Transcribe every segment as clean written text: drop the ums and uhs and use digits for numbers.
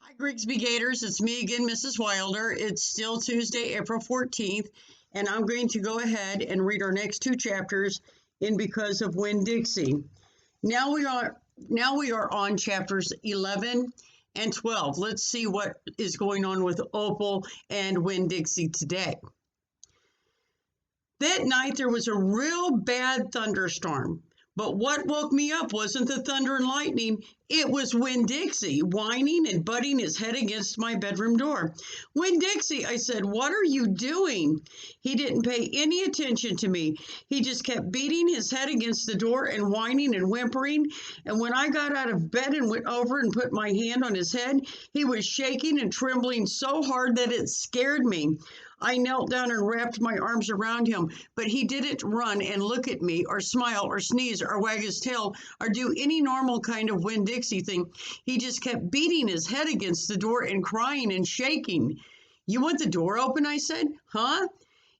Hi, Grigsby Gators. It's me again, Mrs. Wilder. It's still Tuesday, April 14th, and I'm going to go ahead and read our next two chapters in Because of Winn-Dixie. Now we are on chapters 11 and 12. Let's see what is going on with Opal and Winn-Dixie today. That night there was a real bad thunderstorm. But what woke me up wasn't the thunder and lightning, it was Winn-Dixie whining and butting his head against my bedroom door. Winn-Dixie, I said, what are you doing? He didn't pay any attention to me. He just kept beating his head against the door and whining and whimpering. And when I got out of bed and went over and put my hand on his head, he was shaking and trembling so hard that it scared me. I knelt down and wrapped my arms around him, but he didn't run and look at me or smile or sneeze or wag his tail or do any normal kind of Winn-Dixie thing. He just kept beating his head against the door and crying and shaking. You want the door open? I said. Huh?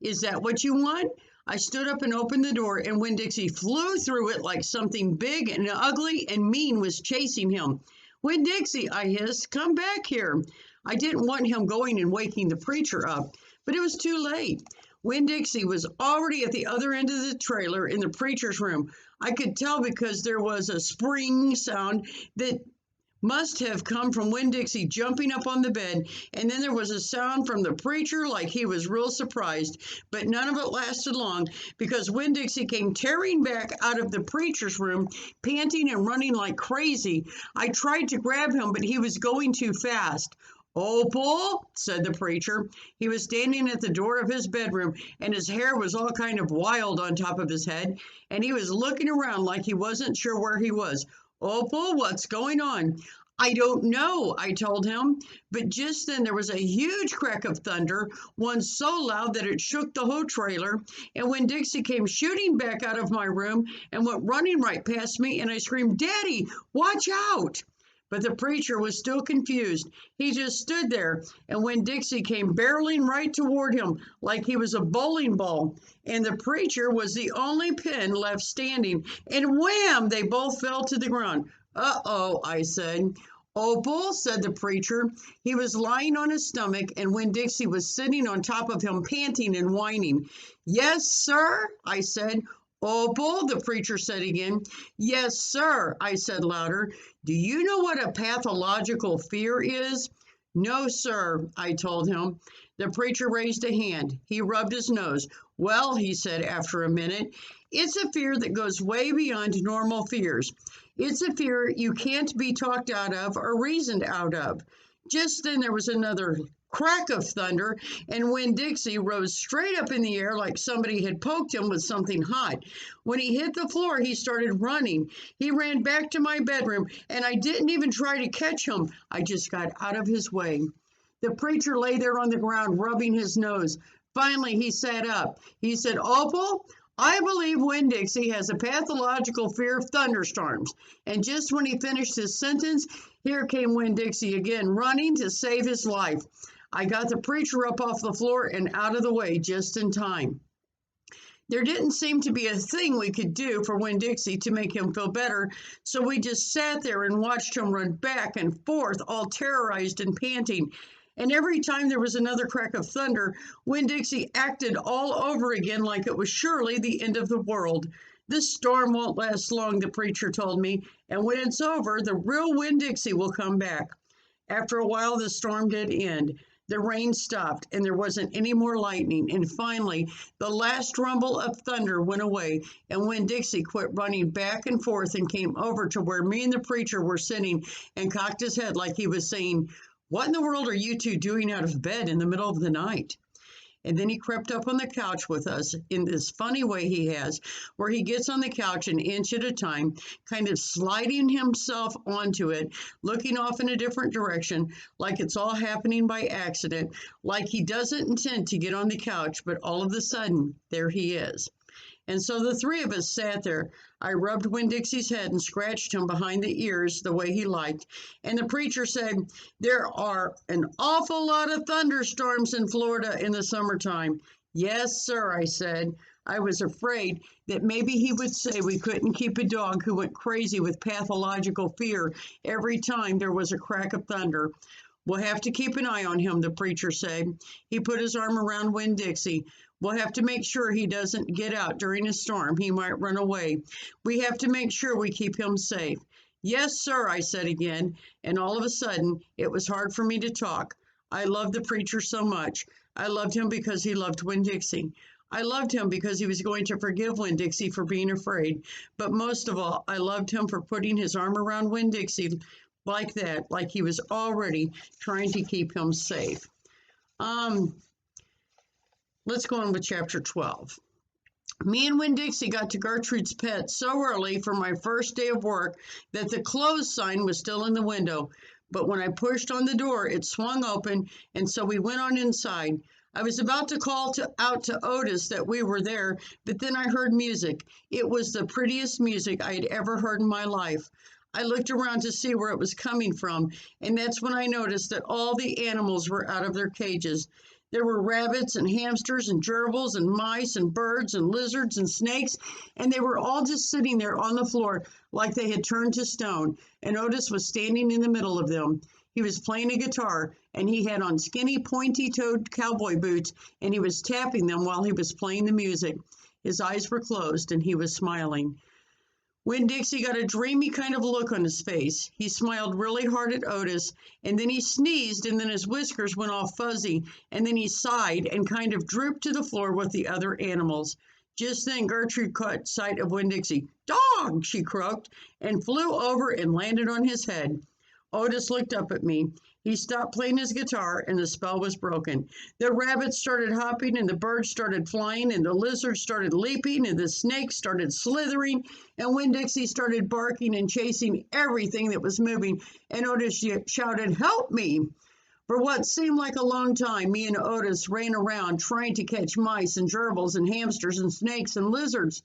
Is that what you want? I stood up and opened the door, and Winn-Dixie flew through it like something big and ugly and mean was chasing him. Winn-Dixie, I hissed, come back here. I didn't want him going and waking the preacher up. But it was too late. Winn-Dixie was already at the other end of the trailer in the preacher's room. I could tell because there was a spring sound that must have come from Winn-Dixie jumping up on the bed, and then there was a sound from the preacher like he was real surprised. But none of it lasted long because Winn-Dixie came tearing back out of the preacher's room, panting and running like crazy. I tried to grab him, but he was going too fast. Opal, said the preacher. He was standing at the door of his bedroom, and his hair was all kind of wild on top of his head, and he was looking around like he wasn't sure where he was. Opal, what's going on? I don't know, I told him. But just then there was a huge crack of thunder, one so loud that it shook the whole trailer, and Winn-Dixie came shooting back out of my room and went running right past me, and I screamed, Daddy, watch out! But the preacher was still confused. He just stood there, and Winn-Dixie came barreling right toward him like he was a bowling ball, and the preacher was the only pin left standing, and wham, they both fell to the ground. Uh-oh, I said. Opal, said the preacher. He was lying on his stomach, and Winn-Dixie was sitting on top of him, panting and whining. Yes, sir, I said. Opal, the preacher said again. Yes, sir, I said louder. Do you know what a pathological fear is? No, sir, I told him. The preacher raised a hand. He rubbed his nose. Well, he said after a minute, it's a fear that goes way beyond normal fears. It's a fear you can't be talked out of or reasoned out of. Just then there was another crack of thunder, and Winn-Dixie rose straight up in the air like somebody had poked him with something hot. When he hit the floor, he started running. He ran back to my bedroom, and I didn't even try to catch him. I just got out of his way. The preacher lay there on the ground, rubbing his nose. Finally, he sat up. He said, Opal, I believe Winn-Dixie has a pathological fear of thunderstorms. And just when he finished his sentence, here came Winn-Dixie again, running to save his life. I got the preacher up off the floor and out of the way just in time. There didn't seem to be a thing we could do for Winn-Dixie to make him feel better, so we just sat there and watched him run back and forth, all terrorized and panting. And every time there was another crack of thunder, Winn-Dixie acted all over again like it was surely the end of the world. This storm won't last long, the preacher told me, and when it's over, the real Winn-Dixie will come back. After a while, the storm did end. The rain stopped, and there wasn't any more lightning, and finally, the last rumble of thunder went away, and Winn-Dixie quit running back and forth and came over to where me and the preacher were sitting and cocked his head like he was saying, What in the world are you two doing out of bed in the middle of the night? And then he crept up on the couch with us in this funny way he has, where he gets on the couch an inch at a time, kind of sliding himself onto it, looking off in a different direction, like it's all happening by accident, like he doesn't intend to get on the couch, but all of a sudden, there he is. And so the three of us sat there. I rubbed Winn-Dixie's head and scratched him behind the ears the way he liked. And the preacher said, There are an awful lot of thunderstorms in Florida in the summertime. Yes, sir, I said. I was afraid that maybe he would say we couldn't keep a dog who went crazy with pathological fear every time there was a crack of thunder. We'll have to keep an eye on him, the preacher said. He put his arm around Winn-Dixie. We'll have to make sure he doesn't get out during a storm. He might run away. We have to make sure we keep him safe. Yes, sir, I said again, and all of a sudden, it was hard for me to talk. I loved the preacher so much. I loved him because he loved Winn-Dixie. I loved him because he was going to forgive Winn-Dixie for being afraid. But most of all, I loved him for putting his arm around Winn-Dixie like that, like he was already trying to keep him safe. Let's go on with chapter 12. Me and Winn-Dixie got to Gertrude's Pet so early for my first day of work that the closed sign was still in the window. But when I pushed on the door, it swung open, and so we went on inside. I was about to call out to Otis that we were there, but then I heard music. It was the prettiest music I had ever heard in my life. I looked around to see where it was coming from, and that's when I noticed that all the animals were out of their cages. There were rabbits and hamsters and gerbils and mice and birds and lizards and snakes, and they were all just sitting there on the floor like they had turned to stone, and Otis was standing in the middle of them. He was playing a guitar, and he had on skinny, pointy-toed cowboy boots, and he was tapping them while he was playing the music. His eyes were closed, and he was smiling. Winn-Dixie got a dreamy kind of look on his face. He smiled really hard at Otis, and then he sneezed, and then his whiskers went all fuzzy, and then he sighed and kind of drooped to the floor with the other animals. Just then Gertrude caught sight of Winn-Dixie. "Dog!" she croaked, and flew over and landed on his head. Otis looked up at me. He stopped playing his guitar, and the spell was broken. The rabbits started hopping, and the birds started flying, and the lizards started leaping, and the snakes started slithering, and Winn-Dixie started barking and chasing everything that was moving, and Otis shouted, "Help me!" For what seemed like a long time, me and Otis ran around trying to catch mice and gerbils and hamsters and snakes and lizards.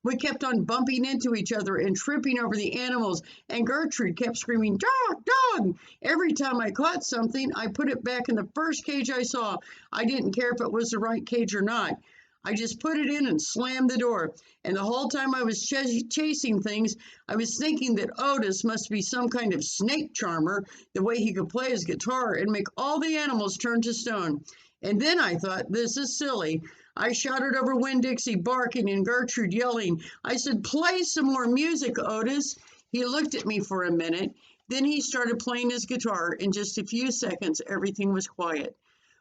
We kept on bumping into each other and tripping over the animals, and Gertrude kept screaming, "Dog, dog!" Every time I caught something, I put it back in the first cage I saw. I didn't care if it was the right cage or not. I just put it in and slammed the door. And the whole time I was chasing things, I was thinking that Otis must be some kind of snake charmer, the way he could play his guitar and make all the animals turn to stone. And then I thought, this is silly. I shouted over Winn-Dixie barking and Gertrude yelling. I said, "Play some more music, Otis." He looked at me for a minute. Then he started playing his guitar. In just a few seconds, everything was quiet.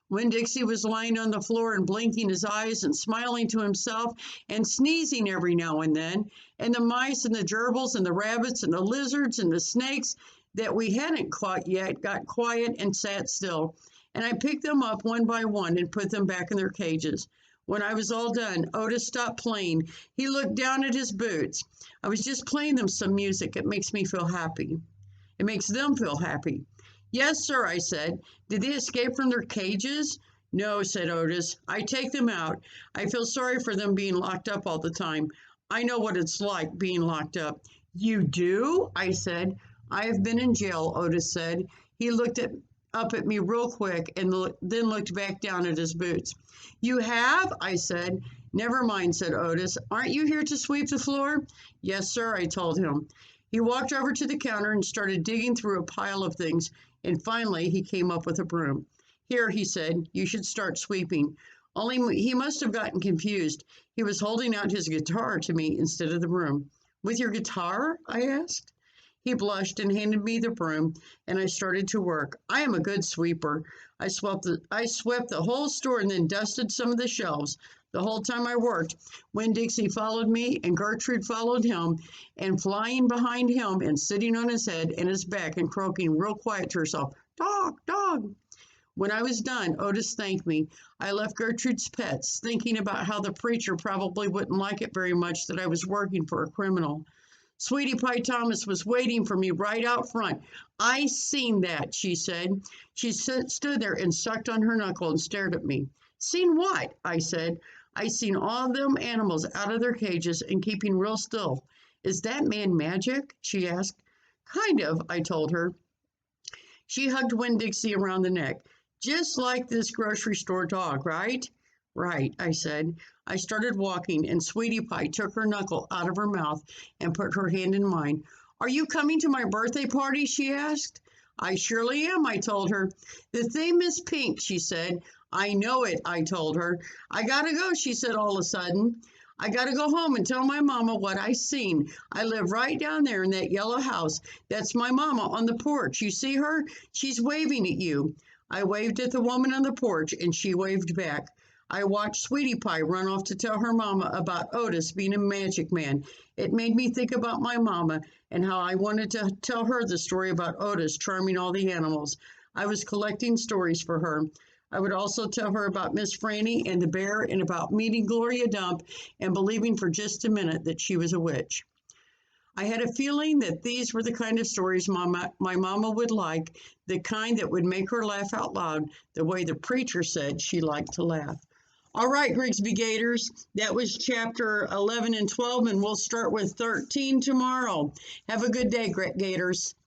Winn-Dixie was lying on the floor and blinking his eyes and smiling to himself and sneezing every now and then. And the mice and the gerbils and the rabbits and the lizards and the snakes that we hadn't caught yet got quiet and sat still. And I picked them up one by one and put them back in their cages. When I was all done, Otis stopped playing. He looked down at his boots. "I was just playing them some music. It makes me feel happy." "It makes them feel happy." "Yes, sir," I said. "Did they escape from their cages?" "No," said Otis. "I take them out. I feel sorry for them being locked up all the time. I know what it's like being locked up." "You do?" I said. "I have been in jail," Otis said. He looked up at me real quick and then looked back down at his boots. "You have?" I said. "Never mind," said Otis. "Aren't you here to sweep the floor?" "Yes, sir," I told him. He walked over to the counter and started digging through a pile of things, and finally he came up with a broom. "Here," he said, "you should start sweeping." Only he must have gotten confused. He was holding out his guitar to me instead of the broom. "With your guitar?" I asked. He blushed and handed me the broom, and I started to work. I am a good sweeper. I swept the whole store and then dusted some of the shelves. The whole time I worked, Winn-Dixie followed me, and Gertrude followed him, and flying behind him and sitting on his head and his back and croaking real quiet to herself, "Dog, dog." When I was done, Otis thanked me. I left Gertrude's Pets, thinking about how the preacher probably wouldn't like it very much that I was working for a criminal. Sweetie Pie Thomas was waiting for me right out front. "I seen that," she said. She stood there and sucked on her knuckle and stared at me. "Seen what?" I said. "I seen all them animals out of their cages and keeping real still." "Is that man magic?" she asked. "Kind of," I told her. She hugged Winn-Dixie around the neck. "Just like this grocery store dog, right?" "Right," I said. I started walking, and Sweetie Pie took her knuckle out of her mouth and put her hand in mine. "Are you coming to my birthday party?" she asked. I surely am, I told her. The theme is pink, she said. I know it, I told her. I gotta go, she said all of a sudden. I gotta go home and tell my mama what I seen. I live right down there in that yellow house. That's my mama on the porch. You see her? She's waving at you. I waved at the woman on the porch and she waved back. I watched Sweetie Pie run off to tell her mama about Otis being a magic man. It made me think about my mama and how I wanted to tell her the story about Otis charming all the animals. I was collecting stories for her. I would also tell her about Miss Franny and the bear and about meeting Gloria Dump and believing for just a minute that she was a witch. I had a feeling that these were the kind of stories my mama would like, the kind that would make her laugh out loud, the way the preacher said she liked to laugh. All right, Grigsby Gators, that was chapter 11 and 12, and we'll start with 13 tomorrow. Have a good day, Gators.